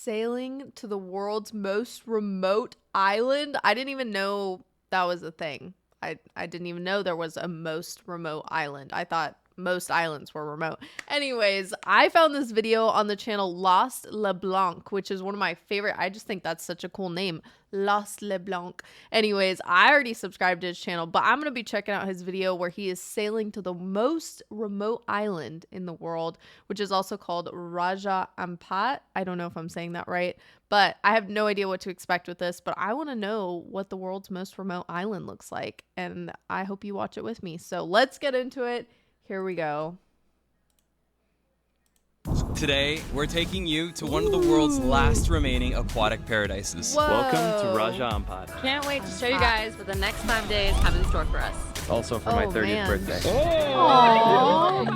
Sailing to the world's most remote island. I didn't even know that was a thing. I didn't even know there was a most remote island. I thought most islands were remote. Anyways, I found this video on the channel Lost Leblanc, which is one of my favorite. I just think that's such a cool name. Lost Leblanc. Anyways, I already subscribed to his channel, but I'm going to be checking out his video where he is sailing to the most remote island in the world, which is also called Raja Ampat. I don't know if I'm saying that right, but I have no idea what to expect with this, but I want to know what the world's most remote island looks like, and I hope you watch it with me. So let's get into it. Here we go. Today, we're taking you to one of the world's last remaining aquatic paradises. Whoa. Welcome to Raja Ampat. Can't wait to show you guys what the next 5 days have in store for us. Also for my 30th man. birthday. Aww.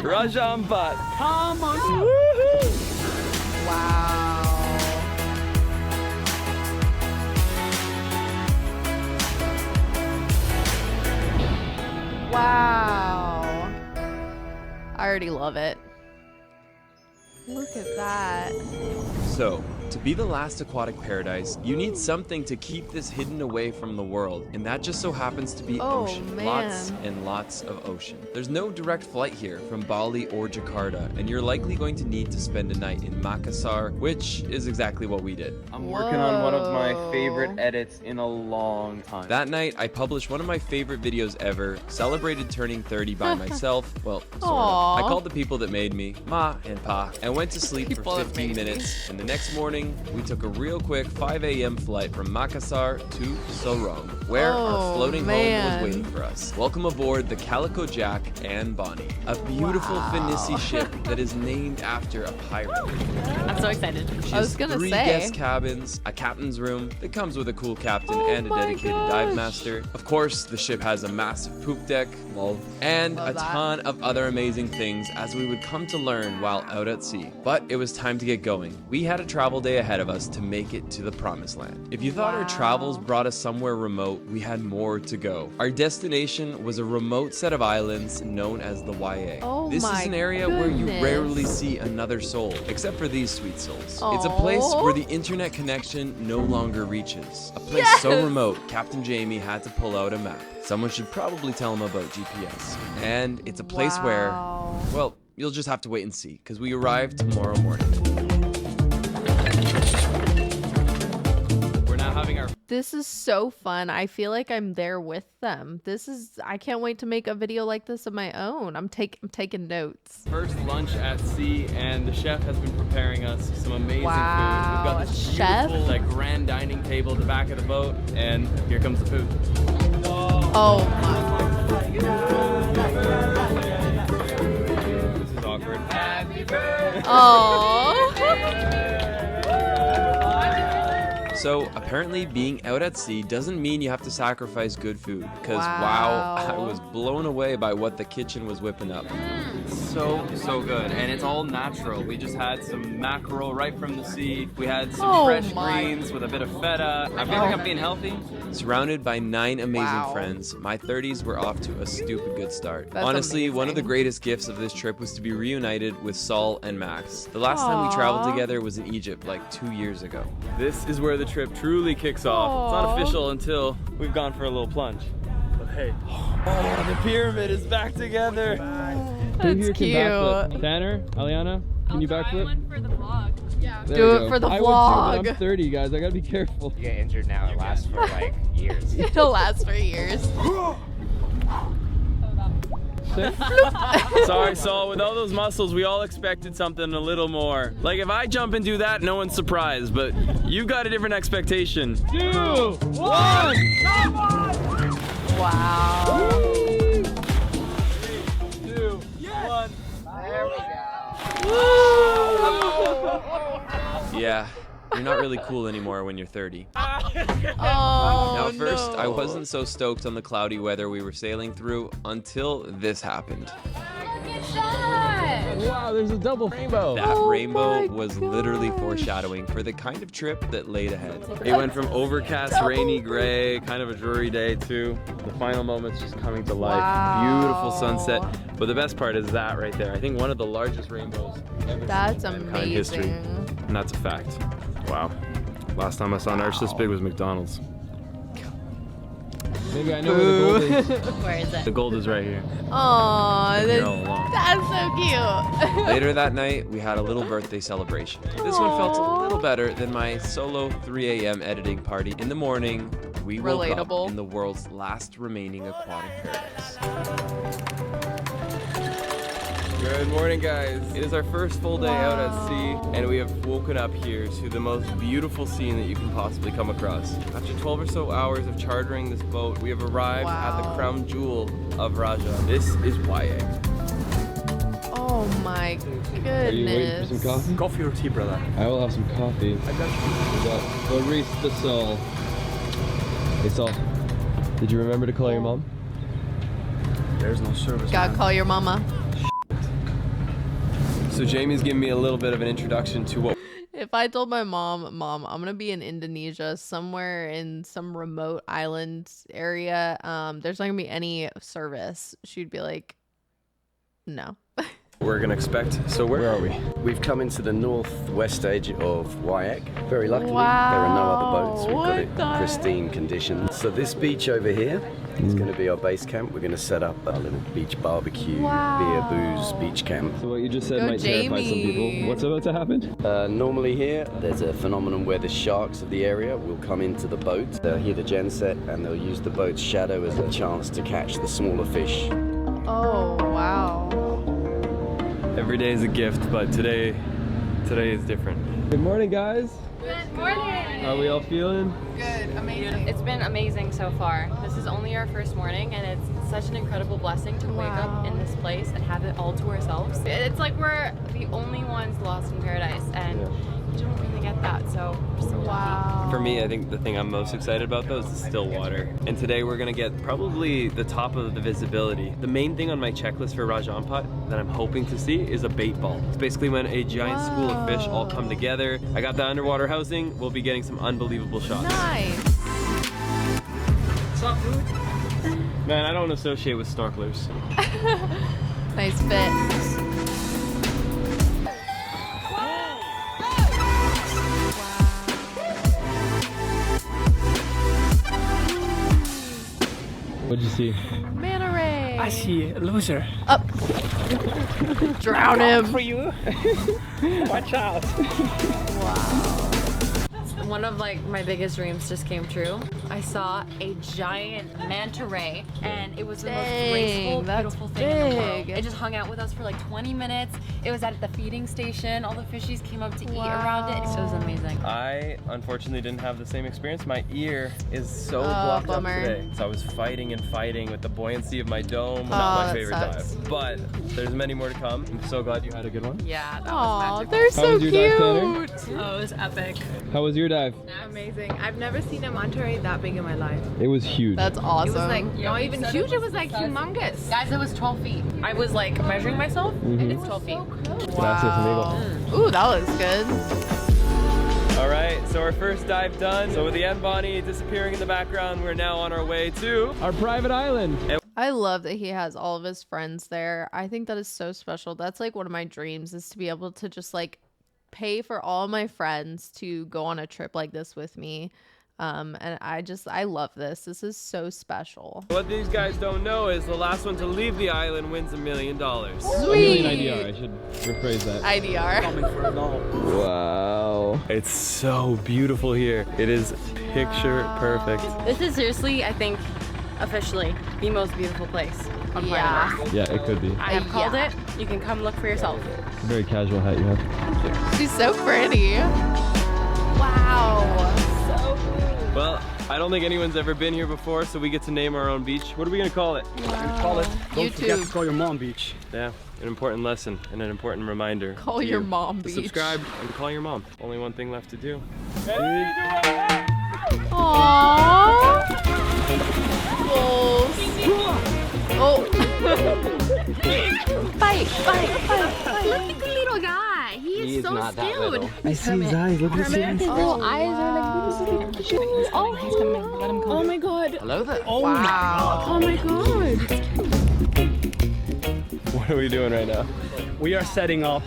Raja Ampat. Come on. Wow. Wow. I already love it. Look at that. So, to be the last aquatic paradise, you need something to keep this hidden away from the world, and that just so happens to be ocean. Man. Lots and lots of ocean. There's no direct flight here from Bali or Jakarta, and you're likely going to need to spend a night in Makassar, which is exactly what we did. I'm working on one of my favorite edits in a long time. That night, I published one of my favorite videos ever, celebrated turning 30 by myself, well, sort of. Aww. I called the people that made me, Ma and Pa, and went to sleep People for that 15 made me. minutes, and the next morning, we took a real quick 5 a.m. flight from Makassar to Sorong, where our floating home was waiting for us. Welcome aboard the Calico Jack and Bonnie, a beautiful Finissi ship that is named after a pirate. I'm so excited. She I was has gonna 3 say. guest cabins, a captain's room that comes with a cool captain and a my dedicated gosh. dive master. Of course, the ship has a massive poop deck, lol, and Love a that. ton of other amazing things as we would come to learn while out at sea. But it was time to get going. We had a travel day ahead of us to make it to the promised land. If you thought our travels brought us somewhere remote, we had more to go. Our destination was a remote set of islands known as the YA. Oh This my is an area where you goodness. rarely see another soul, except for these sweet souls. It's a place Aw. where the internet connection no longer reaches. A place so Yes. remote, Captain Jamie had to pull out a map. Someone should probably tell him about GPS. And it's a place where, Wow. well, you'll just have to wait and see, because we arrive tomorrow morning. We're now having our This is so fun. I feel like I'm there with them. I can't wait to make a video like this of my own. I'm taking notes. First lunch at sea, and the chef has been preparing us some amazing Wow, food. We've got a this chef? beautiful, like, grand dining table at the back of the boat, and here comes the food. Oh my. This is awkward. Oh. So apparently being out at sea doesn't mean you have to sacrifice good food, because wow, I was blown away by what the kitchen was whipping up. So good, and it's all natural. We just had some mackerel right from the sea. We had some Oh fresh my. greens with a bit of feta. I feel like I'm being healthy. Surrounded by 9 amazing Wow. friends, my 30s were off to a stupid good start. That's Honestly, one of the amazing. greatest gifts of this trip was to be reunited with Saul and Max. The last time we traveled Aw. together was in Egypt like 2 years ago. This is where the trip truly kicks off. It's not Aw. official until we've gone for a little plunge. But hey, oh, the pyramid is back together. That's cute. Tanner, Aliana, can you backflip? One for the vlog. Yeah. There Do you it go. for the I would too, but vlog. I'm 30, guys. I gotta be careful. You get injured now, it lasts for like years. It'll last for years. Sorry, Saul. With all those muscles, we all expected something a little more. Like if I jump and do that, no one's surprised. But you've got a different expectation. 2, 1. Wow. 2, 1. There we Yeah, you're not really cool anymore when you're 30. Oh, Now, first, no. I wasn't so stoked on the cloudy weather we were sailing through until this happened. Wow, there's a double rainbow. That Oh rainbow my was literally gosh. foreshadowing for the kind of trip that laid ahead. It went from overcast, rainy, gray, kind of a dreary day to the final moments just coming to life. Wow. Beautiful sunset. But the best part is that right there. I think one of the largest rainbows ever That's seen in mankind history. amazing. And that's a fact. Wow. Last time I saw an arch this big was McDonald's. Maybe I know where the gold is. Where is it? The gold is right here. Aw, Here all along. that's so cute. Later that night, we had a little birthday celebration. This one felt a little better than my solo 3 a.m. editing party. In the morning, we woke Relatable. up in the world's last remaining aquatic paradise. Good morning, guys. It is our first full day out at sea, and we have woken up here to the most beautiful scene that you can possibly come across. After 12 or so hours of chartering this boat, we have arrived at the Wow. crown jewel of Raja. This is YA. Oh my goodness. Coffee or tea, brother? I will have some coffee. I got We got Barista Sol. Hey Sol, did you remember to call your mom? There's no service. Gotta call your mama. So Jamie's giving me a little bit of an introduction to what If I told my mom, I'm gonna be in Indonesia, somewhere in some remote island area, there's not gonna be any service, she'd be like, no. we're gonna expect. So where are we? We've come into the northwest edge of Wyack. Very luckily, Wow, there are no other boats. We've got what it the pristine condition. So this beach over here is going to be our base camp. We're going to set up a little beach barbecue, Wow. beer, booze, beach camp. So what you just said Go might terrify some Jamie. people. What's about to happen? Normally here, there's a phenomenon where the sharks of the area will come into the boat. They'll hear the genset and they'll use the boat's shadow as a chance to catch the smaller fish. Oh, wow. Every day is a gift, but today is different. Good morning, guys. Good morning. How are we all feeling? It's been amazing so far. This is only our first morning, and it's such an incredible blessing to wake up in this place and have it all to ourselves. It's like we're the only ones lost in paradise, and you don't really get that, so we're so lucky. Wow. For me, I think the thing I'm most excited about though is the still water. And today we're gonna get probably the top of the visibility. The main thing on my checklist for Raja Ampat that I'm hoping to see is a bait ball. It's basically when a giant school of fish all come together. I got the underwater housing. We'll be getting some unbelievable shots. Nice. What's up, dude? Man, I don't associate with snorkelers. Nice fit. What'd you see? Manta ray. I see a loser. Up. Drown him. For you. Watch out. One of like my biggest dreams just came true. I saw a giant manta ray, and it was the most Dang, graceful, that's beautiful thing in the world. big. It just hung out with us for like 20 minutes. It was at the feeding station. All the fishies came up to eat around it. It was amazing. I unfortunately didn't have the same experience. My ear is so Oh, blocked bummer. up today. So I was fighting and fighting with the buoyancy of my dome. Oh, Not my that favorite sucks. dive. But there's many more to come. I'm so glad you had a good one. Yeah, that Aw, was magical. they're so was your dive, Tanner? cute. Oh, it was epic. How was your dive? Amazing. I've never seen a manta ray that big in my life. It was huge. That's awesome. It was like not even huge, it was like humongous. Guys, it was 12 feet. I was like measuring myself, and it's 12 feet. Gracias, amigo. Ooh, that looks good. All right, so our first dive done. So with the M Bonnie disappearing in the background, we're now on our way to Our private island. I love that he has all of his friends there. I think that is so special. That's like one of my dreams, is to be able to just like pay for all my friends to go on a trip like this with me. And I love this. This is so special. What these guys don't know is the last one to leave the island wins $1 million. Sweet. IDR. I should rephrase that. IDR. Wow. It's so beautiful here. It is picture perfect. This is seriously, I think, officially the most beautiful place on planet Yeah. Earth. Yeah, it could be. I have called it. You can come look for yourself. Very casual hat you have. She's so pretty. Wow. Well, I don't think anyone's ever been here before, so we get to name our own beach. What are we gonna call it? Call it. Don't forget to YouTube. call your mom beach. Yeah, an important lesson and an important reminder. Call to your you. mom To beach. subscribe and call your mom. Only one thing left to do. Aww. Goals. Oh. Fight. Look at the little guy. He is so not that skilled. little. I see his eyes. Look at his eyes. His little eyes are like oh, he's coming. Let him come. Oh my god. Hello there. Oh my god. What are we doing right now? We are setting up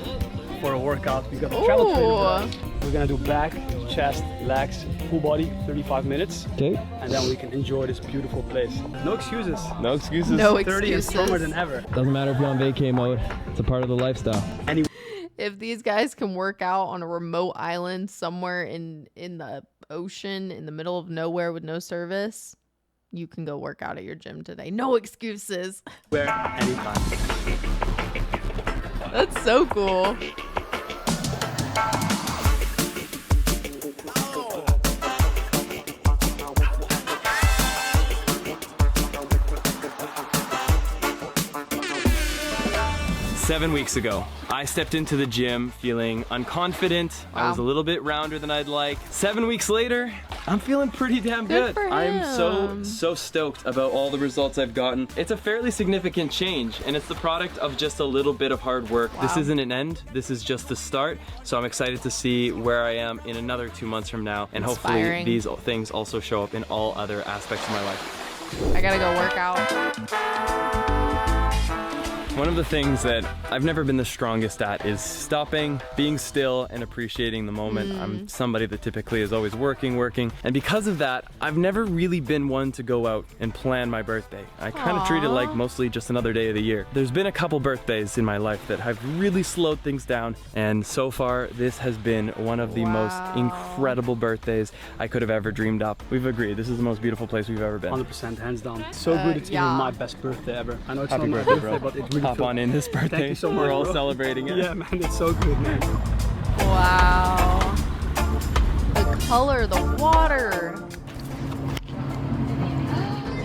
for a workout. We got a travel training today. We're gonna do back, chest, legs, full body, 35 minutes. Okay. And then we can enjoy this beautiful place. No excuses. No excuses. No 30 and excuses. stronger than ever. Doesn't matter if you're on vacay mode. It's a part of the lifestyle. If these guys can work out on a remote island somewhere in the ocean in the middle of nowhere with no service, you can go work out at your gym today. No excuses. Where anytime. That's so cool. 7 weeks ago, I stepped into the gym feeling unconfident. I was a little bit rounder than I'd like. 7 weeks later, I'm feeling pretty damn good. for I am him. so stoked about all the results I've gotten. It's a fairly significant change, and it's the product of just a little bit of hard work. This isn't an end, this is just the start. So I'm excited to see where I am in another 2 months from now, and hopefully Inspiring. these things also show up in all other aspects of my life. I gotta go work out. One of the things that I've never been the strongest at is stopping, being still, and appreciating the moment. I'm somebody that typically is always working, and because of that, I've never really been one to go out and plan my birthday. I kind of treat it like mostly just another day of the year. There's been a couple birthdays in my life that have really slowed things down, and so far, this has been one of the most incredible birthdays I could have ever dreamed up. We've agreed, this is the most beautiful place we've ever been. 100% hands down. So good, it's even my best birthday ever. I know it's Happy not my birthday, birthday, bro. but it really Hop on in this birthday. Thank you so much, We're all bro. celebrating it. Yeah, man, it's so good, man. Wow. The color, the water.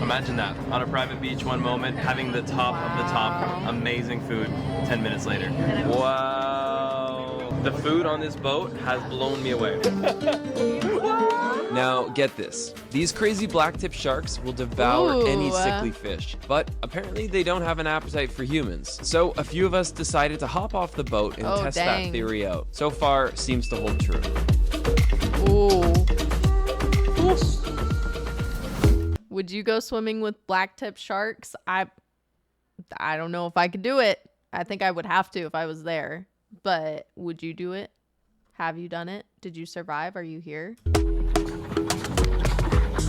Imagine that, on a private beach one moment, having the top of the top, amazing food 10 minutes later. Wow. The food on this boat has blown me away. Now, get this. These crazy blacktip sharks will devour any sickly fish, but apparently they don't have an appetite for humans. So a few of us decided to hop off the boat and test that theory out. So far, seems to hold true. Would you go swimming with blacktip sharks? I don't know if I could do it. I think I would have to if I was there. But would you do it? Have you done it? Did you survive? Are you here?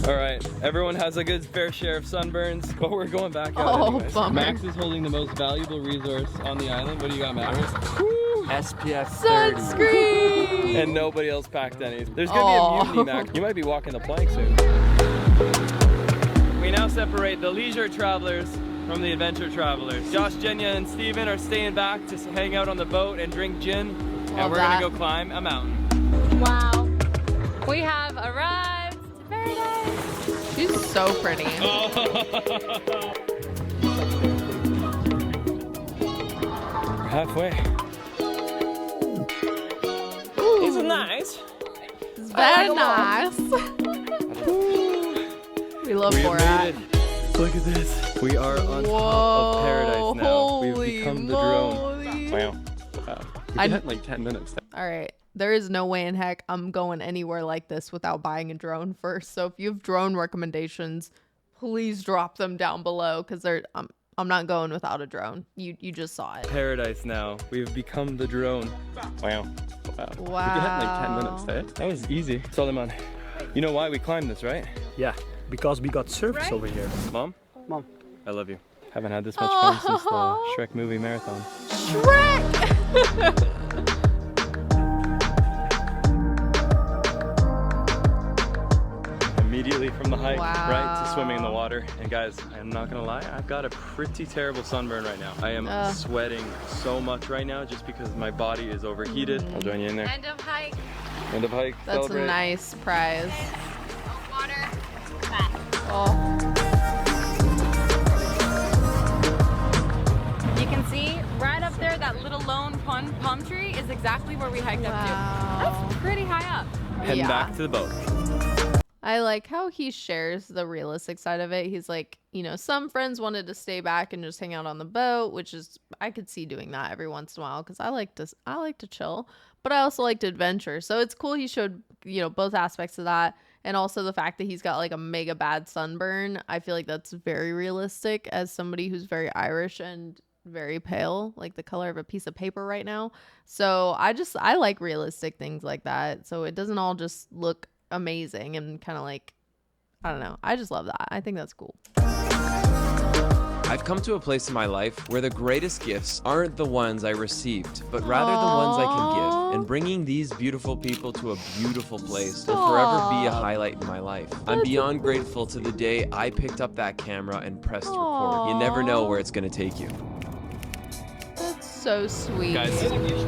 All right, everyone has a good fair share of sunburns, but we're going back out anyways. Bummer. Max is holding the most valuable resource on the island. What do you got, Max? SPF 30. Sunscreen! And nobody else packed any. There's gonna be a mutiny, Max. You might be walking the plank soon. We now separate the leisure travelers from the adventure travelers. Josh, Jenya, and Steven are staying back to hang out on the boat and drink gin, and we're gonna go climb a mountain. Wow. We have arrived to paradise. She's so pretty. We're halfway. Isn't nice? It's very nice. We love Borat. Look at this. We are on top of paradise now. We've become the drone. Wow. We did it in like 10 minutes. All right. There is no way in heck I'm going anywhere like this without buying a drone first. So if you have drone recommendations, please drop them down below because I'm not going without a drone. You just saw it. Paradise now. We've become the drone. Wow. Wow. We did it in like 10 minutes. Eh? That was easy. Solomon, you know why we climbed this, right? Yeah, because we got surface over here. Mom? Mom. I love you. Haven't had this much fun since the Shrek movie marathon. Shrek! Immediately from the hike right to swimming in the water. And guys, I'm not gonna lie, I've got a pretty terrible sunburn right now. I am sweating so much right now just because my body is overheated. I'll join you in there. End of hike. End of hike. That's Celebrate. a nice prize. Water. Oh. You can see right up there, that little lone palm tree is exactly where we hiked up to. That's pretty high up. Heading back to the boat. I like how he shares the realistic side of it. He's like, you know, some friends wanted to stay back and just hang out on the boat, which is, I could see doing that every once in a while because I like to chill, but I also like to adventure. So it's cool he showed, you know, both aspects of that, and also the fact that he's got like a mega bad sunburn. I feel like that's very realistic as somebody who's very Irish and very pale, like the color of a piece of paper right now. So I like realistic things like that. So it doesn't all just look amazing and kind of like, I don't know. I just love that. I think that's cool. I've come to a place in my life where the greatest gifts aren't the ones I received, but rather the ones I can give. And bringing these beautiful people to a beautiful place will forever be a highlight in my life. I'm beyond grateful to the day I picked up that camera and pressed record. You never know where it's going to take you. So sweet. Guys,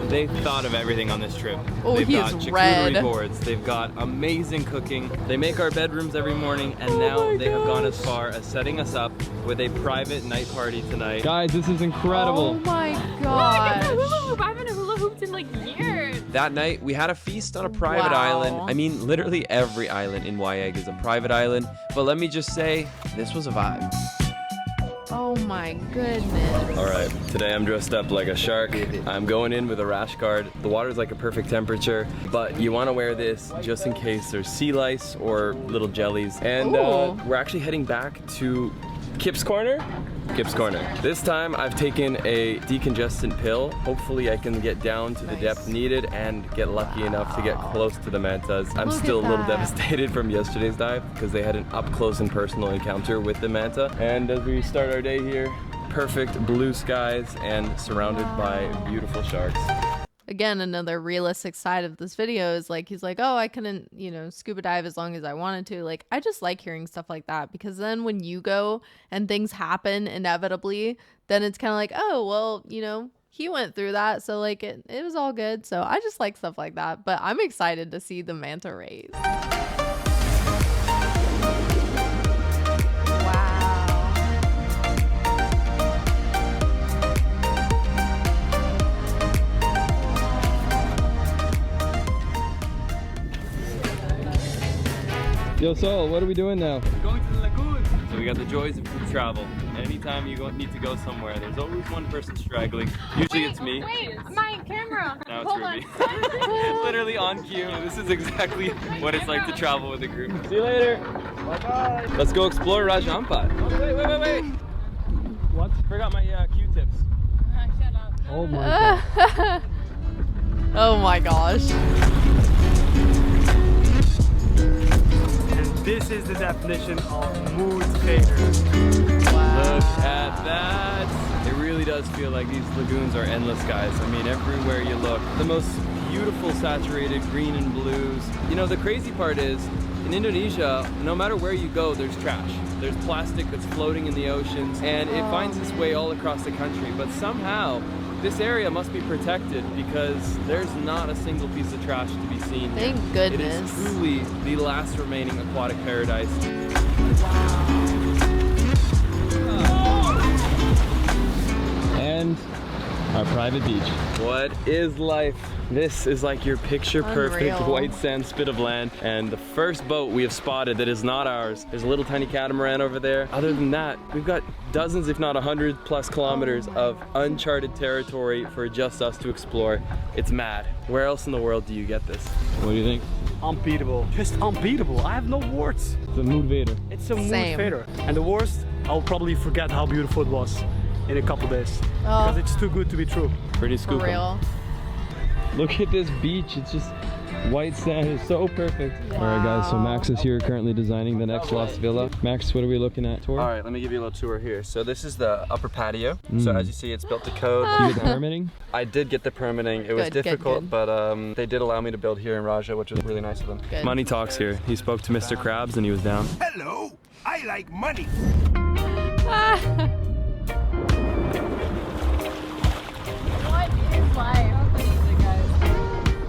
they thought of everything on this trip. Oh, They've he got is charcuterie red. boards. They've got amazing cooking. They make our bedrooms every morning, and now they have gone as far as setting us up with a private night party tonight. Guys, this is incredible. Oh my I gosh. haven't hula hooped in like years. That night, we had a feast on a private island. I mean, literally every island in Wayag is a private island. But let me just say, this was a vibe. Oh my goodness. All right, today I'm dressed up like a shark. I'm going in with a rash guard. The water's like a perfect temperature, but you want to wear this just in case there's sea lice or little jellies. And we're actually heading back to Kip's Corner. Kip's Corner. This time I've taken a decongestant pill. Hopefully I can get down to the depth needed and get lucky enough to get close to the mantas. I'm still a little devastated from yesterday's dive because they had an up close and personal encounter with the manta. And as we start our day here, perfect blue skies and surrounded by beautiful sharks. Again, another realistic side of this video is like, he's like, oh, I couldn't, you know, scuba dive as long as I wanted to. Like, I just like hearing stuff like that, because then when you go and things happen inevitably, then it's kind of like, oh, well, you know, he went through that. So like it was all good. So I just like stuff like that, but I'm excited to see the manta rays. Yo, Sol, what are we doing now? Going to the lagoon. So we got the joys of group travel. Anytime you need to go somewhere, there's always one person straggling. Usually it's me. Wait, my camera. Now it's Ruby. Literally on cue. This is exactly what it's like to travel with a group. See you later. Bye-bye. Let's go explore Raja Ampat. Oh, wait. What? Forgot my Q-tips. Shut up. Oh my god. Oh my gosh. This is the definition of mood fader. Look at that. It really does feel like these lagoons are endless, guys. I mean, everywhere you look, the most beautiful saturated green and blues. You know, the crazy part is, in Indonesia, no matter where you go, there's trash. There's plastic that's floating in the oceans, and it finds its way all across the country. But somehow, this area must be protected because there's not a single piece of trash to be seen here. Thank goodness. It is truly the last remaining aquatic paradise. And our private beach. What is life? This is like your picture-perfect Unreal. white sand spit of land. And the first boat we have spotted that is not ours, there's a little tiny catamaran over there. Other than that, we've got dozens, if not 100+ kilometers of uncharted territory for just us to explore. It's mad. Where else in the world do you get this? What do you think? Unbeatable. Just unbeatable. I have no words. It's a mood vader. It's a mood Same. fader. And the worst, I'll probably forget how beautiful it was in a couple days. Because it's too good to be true. Pretty For scoop 'em. real. Look at this beach. It's just white sand. It's so perfect. All right, guys. So Max is here currently designing the next Lost Villa. Max, what are we looking at? Tour? All right, let me give you a little tour here. So this is the upper patio. So as you see, it's built to code. You get the permitting? I did get the permitting. It was Good, good, difficult, good. but they did allow me to build here in Raja, which was really nice of them. Good. Money talks here. He spoke to Mr. Krabs and he was down. Hello, I like money. What is life?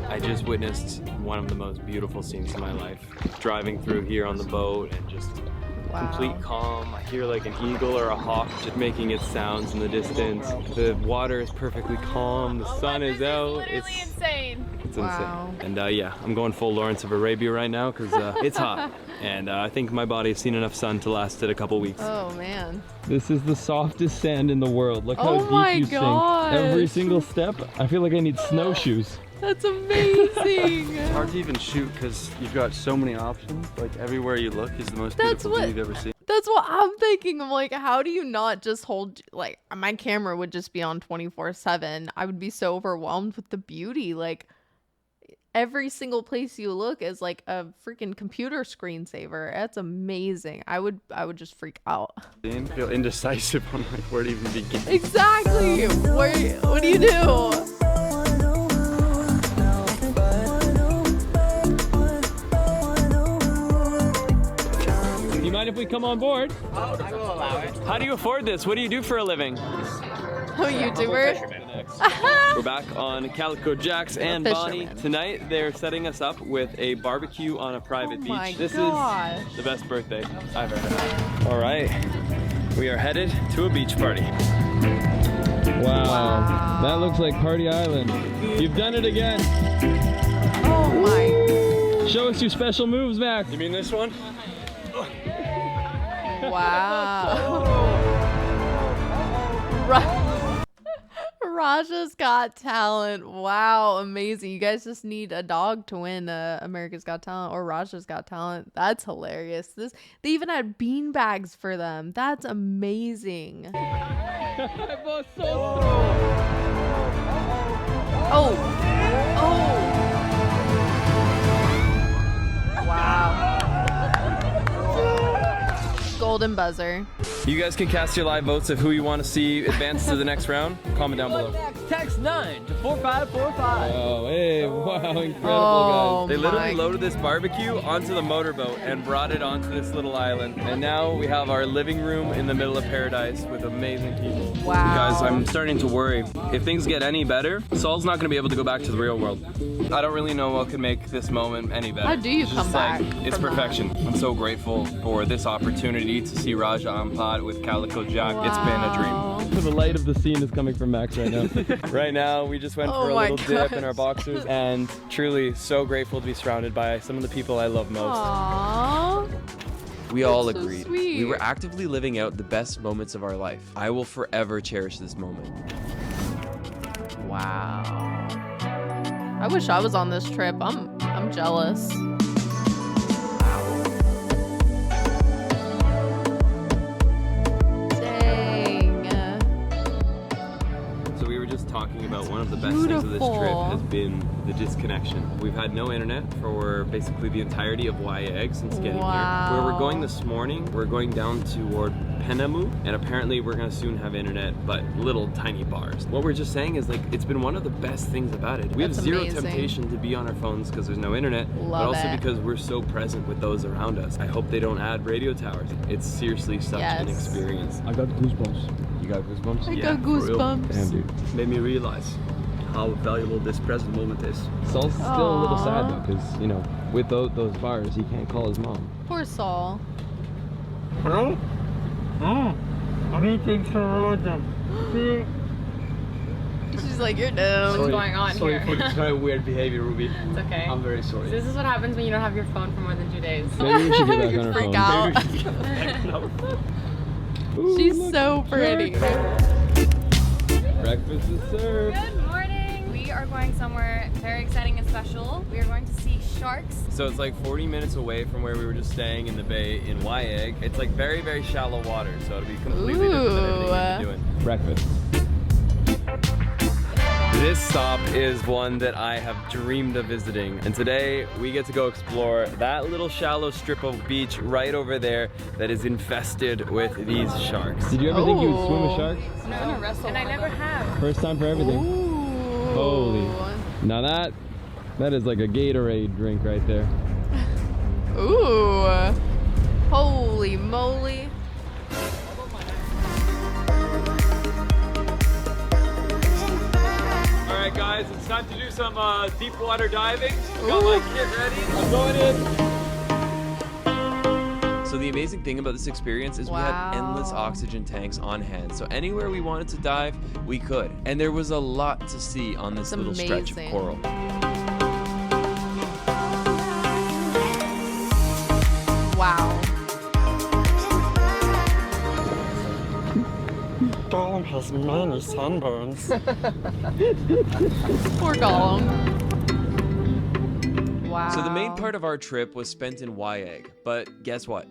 I just witnessed one of the most beautiful scenes in my life. Driving through here on the boat and just complete calm. I hear like an eagle or a hawk just making its sounds in the distance. The water is perfectly calm. The sun is out. Literally insane. It's It's Wow. insane. And yeah, I'm going full Lawrence of Arabia right now because it's hot. And I think my body has seen enough sun to last it a couple weeks. Oh man. This is the softest sand in the world. Look Oh how my deep you gosh. sink. Every single step. I feel like I need snowshoes. That's amazing. It's hard to even shoot because you've got so many options. Like everywhere you look is the most That's beautiful thing you've ever seen. That's what I'm thinking. I'm like, how do you not just hold, like, my camera would just be on 24/7. I would be so overwhelmed with the beauty. Like, every single place you look is like a freaking computer screensaver. That's amazing. I would just freak out. I feel indecisive on like where to even begin. Exactly. What do you do? Do you mind if we come on board? How do you afford this? What do you do for a living? Oh, YouTuber. We're back on Calico Jack's and Bonnie. Tonight they're setting us up with a barbecue on a private beach. My This gosh. is the best birthday I've ever had. All right, we are headed to a beach party. Wow. That looks like Party Island. You've done it again. Oh my. Show us your special moves, Max. You mean this one? Wow. Raja's Got Talent. Wow, amazing. You guys just need a dog to win America's Got Talent or Raja's Got Talent. That's hilarious. They even had bean bags for them. That's amazing. Oh. Wow. Golden buzzer. You guys can cast your live votes of who you want to see advance to the next round. Comment down below. Text 9 to 4545. Oh, hey, wow, incredible, Oh, guys. They literally my. loaded this barbecue onto the motorboat and brought it onto this little island. And now we have our living room in the middle of paradise with amazing people. Wow. Guys, I'm starting to worry. If things get any better, Saul's not going to be able to go back to the real world. I don't really know what could make this moment any better. How do you It's come just back it's from that? perfection. I'm so grateful for this opportunity to see Raja Ampat with Calico Jack. It's been a dream. The light of the scene is coming from Max right now. Right now, we just went Oh for a my little dip in gosh. our boxers, and truly so grateful to be surrounded by some of the people I love most. Aww. We all That's so agreed. sweet. We were actively living out the best moments of our life. I will forever cherish this moment. Wow. I wish I was on this trip. I'm jealous. Dang. So we were just talking about one of the best things of this trip Beautiful. has been the disconnection. We've had no internet for basically the entirety of YAG since getting Wow. here. Where we're going this morning, we're going down toward Penamu, and apparently we're gonna soon have internet, but little tiny bars. What we're just saying is like, it's been one of the best things about it. We have That's zero amazing. temptation to be on our phones because there's no internet, but Love also it. because we're so present with those around us. I hope they don't add radio towers. It's seriously such an Yes. experience. I got goosebumps. You got goosebumps? I Yeah, got for real. goosebumps. Damn, dude. Made me realize how valuable this present moment is. Saul's still a little sad Aw. though, because, you know, with those bars, he can't call his mom. Poor Saul. Hello? Greetings from She's like, you're dumb. What's going on Sorry here? for this very weird behavior, Ruby. It's okay. I'm very sorry. This is what happens when you don't have your phone for more than 2 days. Maybe we should get back You on our freak phone. out. Ooh, She's look, so pretty. Breakfast is served. Good morning. We are going somewhere very exciting and special. We are going to see sharks. So it's like 40 minutes away from where we were just staying in the bay in YAG. It's like very, very shallow water, so it'll be completely different than everything we've been doing. Breakfast. This stop is one that I have dreamed of visiting, and today we get to go explore that little shallow strip of beach right over there that is infested with these sharks. Did you ever think you would swim with Oh. sharks? No, and I never have. First time for everything. Ooh. Holy. Now that is like a Gatorade drink right there. Ooh. Holy moly. All right, guys, it's time to do some deep water diving. Got my kit ready. I'm going in. So the amazing thing about this experience is we had endless Wow. oxygen tanks on hand. So anywhere we wanted to dive, we could. And there was a lot to see on this It's little stretch of amazing. coral. has many sunburns. Poor Gollum. Wow. So the main part of our trip was spent in Wayag, but guess what?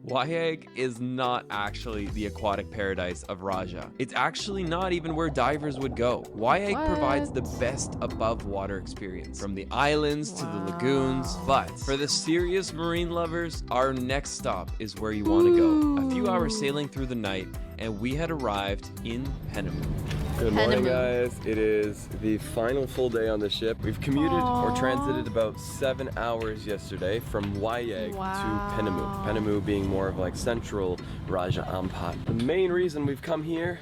Wayag is not actually the aquatic paradise of Raja. It's actually not even where divers would go. Wayag provides the best above water experience, from the islands to the lagoons. But for the serious marine lovers, our next stop is where you want to go. A few hours sailing through the night, and we had arrived in Penemu. Good morning, guys. It is the final full day on the ship. We've commuted or transited about 7 hours yesterday from Wayag to Penemu. Penemu being more of like central Raja Ampat. The main reason we've come here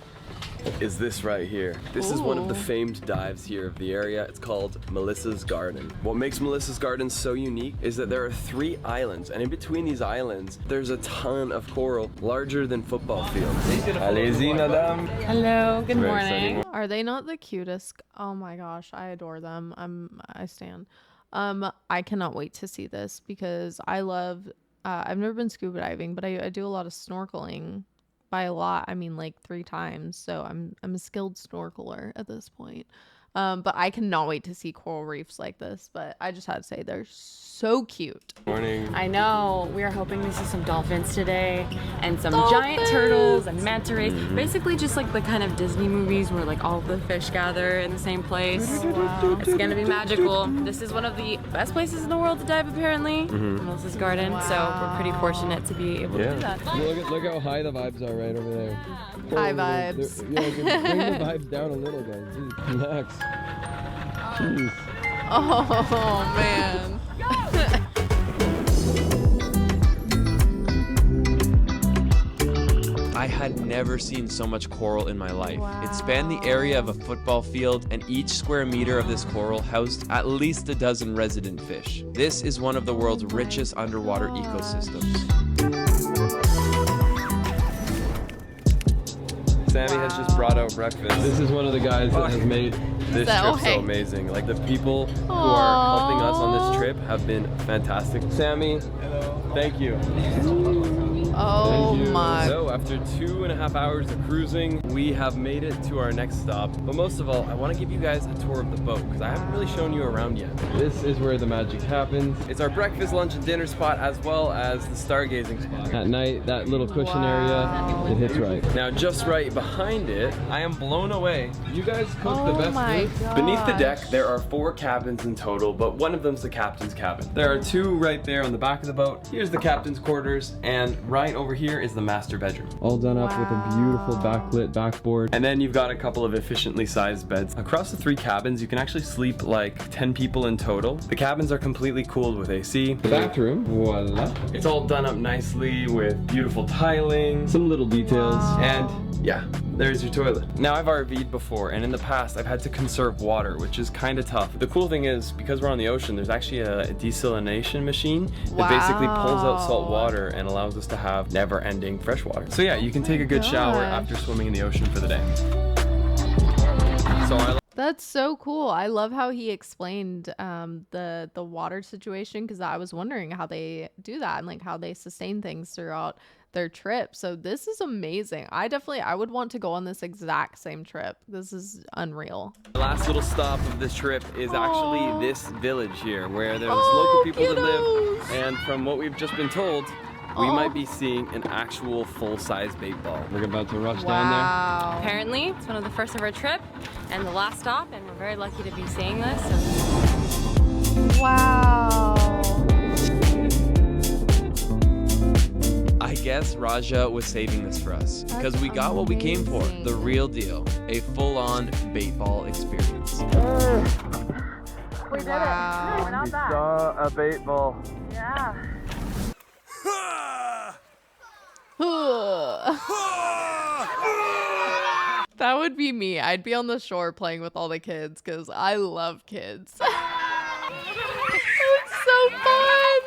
is this right here. This is one of the famed dives here of the area. It's called Melissa's Garden. What makes Melissa's Garden so unique is that there are 3 islands, and in between these islands, there's a ton of coral, larger than football fields. Allez-y, madame. Hello, good morning. Are they not the cutest? Oh my gosh, I adore them. I stand. I cannot wait to see this because I love, I've never been scuba diving, but I do a lot of snorkeling. By a lot, I mean like 3 times. So I'm a skilled snorkeler at this point. But I cannot wait to see coral reefs like this. But I just had to say they're so cute. Morning. I know. We are hoping to see some dolphins today and some giant turtles and manta rays. Basically just like the kind of Disney movies where like all the fish gather in the same place. It's gonna be magical. This is one of the best places in the world to dive apparently. Melissa's Garden. So we're pretty fortunate to be able to do that. Look how high the vibes are right over there. High vibes. Bring the vibes down a little, guys. Jeez, relax. Jeez. Oh man. I had never seen so much coral in my life. It spanned the area of a football field, and each square meter of this coral housed at least a dozen resident fish. This is one of the world's richest underwater ecosystems. Sammy has just brought out breakfast. This is one of the guys that has made this trip so amazing. Like the people who are helping us on this trip have been fantastic. Sammy, thank you. Oh my. So after 2.5 hours of cruising, we have made it to our next stop. But most of all, I want to give you guys a tour of the boat because I haven't really shown you around yet. This is where the magic happens. It's our breakfast, lunch, and dinner spot as well as the stargazing spot. At night, that little cushion area, it hits right. Now just right behind it, I am blown away. You guys cook the best food. Beneath the deck, there are 4 cabins in total, but one of them's the captain's cabin. There are 2 right there on the back of the boat. Here's the captain's quarters, and right over here is the master bedroom. All done up with a beautiful backlit backboard. And then you've got a couple of efficiently sized beds. Across the 3 cabins, you can actually sleep like 10 people in total. The cabins are completely cooled with AC. The bathroom, voila. It's all done up nicely with beautiful tiling. Some little details. And yeah, there's your toilet. Now I've RV'd before, and in the past I've had to conserve water, which is kind of tough. The cool thing is, because we're on the ocean, there's actually a desalination machine that basically pulls out salt water and allows us to have never-ending fresh water. So yeah, you can take a good shower after swimming in the ocean for the day. So That's so cool. I love how he explained the water situation, because I was wondering how they do that and like how they sustain things throughout their trip. So this is amazing. I would want to go on this exact same trip. This is unreal. The last little stop of this trip is actually this village here where there's local people that live, and from what we've just been told, we might be seeing an actual full-size bait ball. We're about to rush down there. Apparently, it's one of the first of our trip and the last stop, and we're very lucky to be seeing this. Wow. I guess Raja was saving this for us because we got what we came for, the real deal, a full-on bait ball experience. We did it. We saw a bait ball. Yeah. That would be me. I'd be on the shore playing with all the kids because I love kids. It's so fun.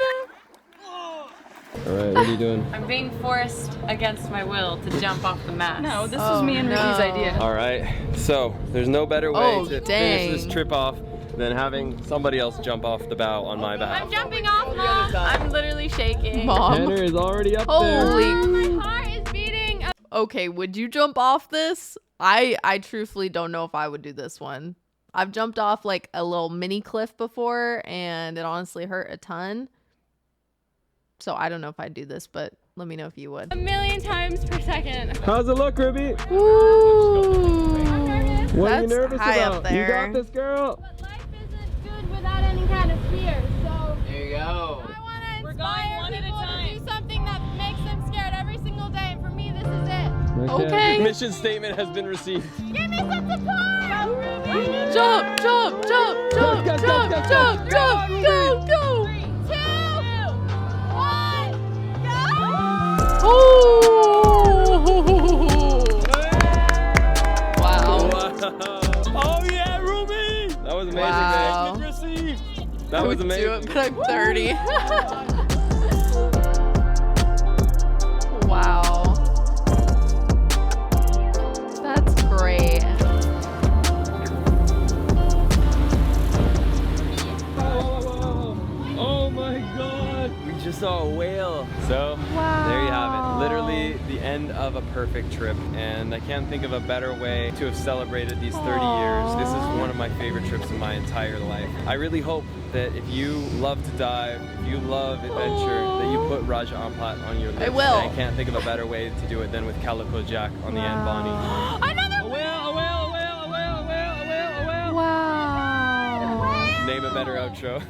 All right, what are you doing? I'm being forced against my will to jump off the mast. No, this was me and Ricky's idea. All right, so there's no better way to finish this trip off than having somebody else jump off the bow on my behalf. I'm jumping off, Mom. I'm literally shaking. Mom. Tanner is already up there. Holy. My heart is beating. Okay, would you jump off this? I truthfully don't know if I would do this one. I've jumped off like a little mini cliff before and it honestly hurt a ton. So I don't know if I'd do this, but let me know if you would. 1,000,000 times per second. How's it look, Ruby? Ooh. What are you That's nervous high about? up there. You got this, girl. But life isn't good without any kind of fear, so There you go. I want to inspire people to do something that makes them scared every single day, and for me, this is it. Okay. Mission statement has been received. Give me some support! Jump, jump, jump, jump, Go, go, jump, go, go, jump, go. jump, go, go. 3, 2, 1, go! Oh. Wow. Oh yeah, Ruby! That was amazing, Wow. man. Received. I That was would do amazing. it, but I'm 30. Wow. That's great. Oh my god! We just saw a whale. So, Wow. there you have it. Literally the end of a perfect trip. And I can't think of a better way to have celebrated these 30 years. This is one of my favorite trips in my entire life. I really hope that if you love to dive, if you love adventure, that you put Raja Ampat on your list. I will. And I can't think of a better way to do it than with Calico Jack on the Anbani. Another A whale, a whale, a whale, a whale, a whale, a whale, a whale. Wow. Name a better outro.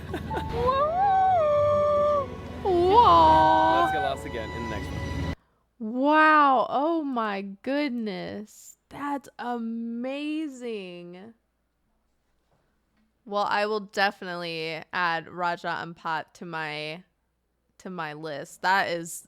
Wow. Let's get lost again in the next one. Wow. Oh my goodness. That's amazing. Well, I will definitely add Raja Ampat to my list. That is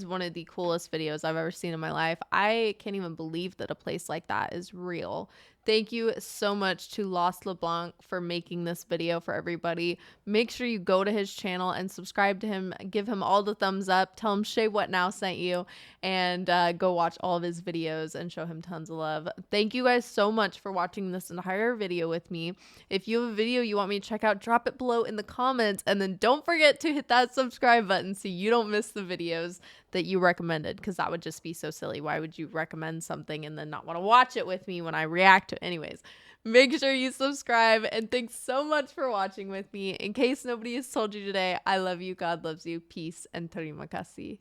one of the coolest videos I've ever seen in my life. I can't even believe that a place like that is real. Thank you so much to Lost Leblanc for making this video for everybody. Make sure you go to his channel and subscribe to him. Give him all the thumbs up. Tell him SheaWhatNow sent you, and go watch all of his videos and show him tons of love. Thank you guys so much for watching this entire video with me. If you have a video you want me to check out, drop it below in the comments, and then don't forget to hit that subscribe button so you don't miss the videos that you recommended, because that would just be so silly. Why would you recommend something and then not want to watch it with me when I react to it? Anyways, make sure you subscribe, and thanks so much for watching with me. In case nobody has told you today, I love you, God loves you, peace, and terima kasih.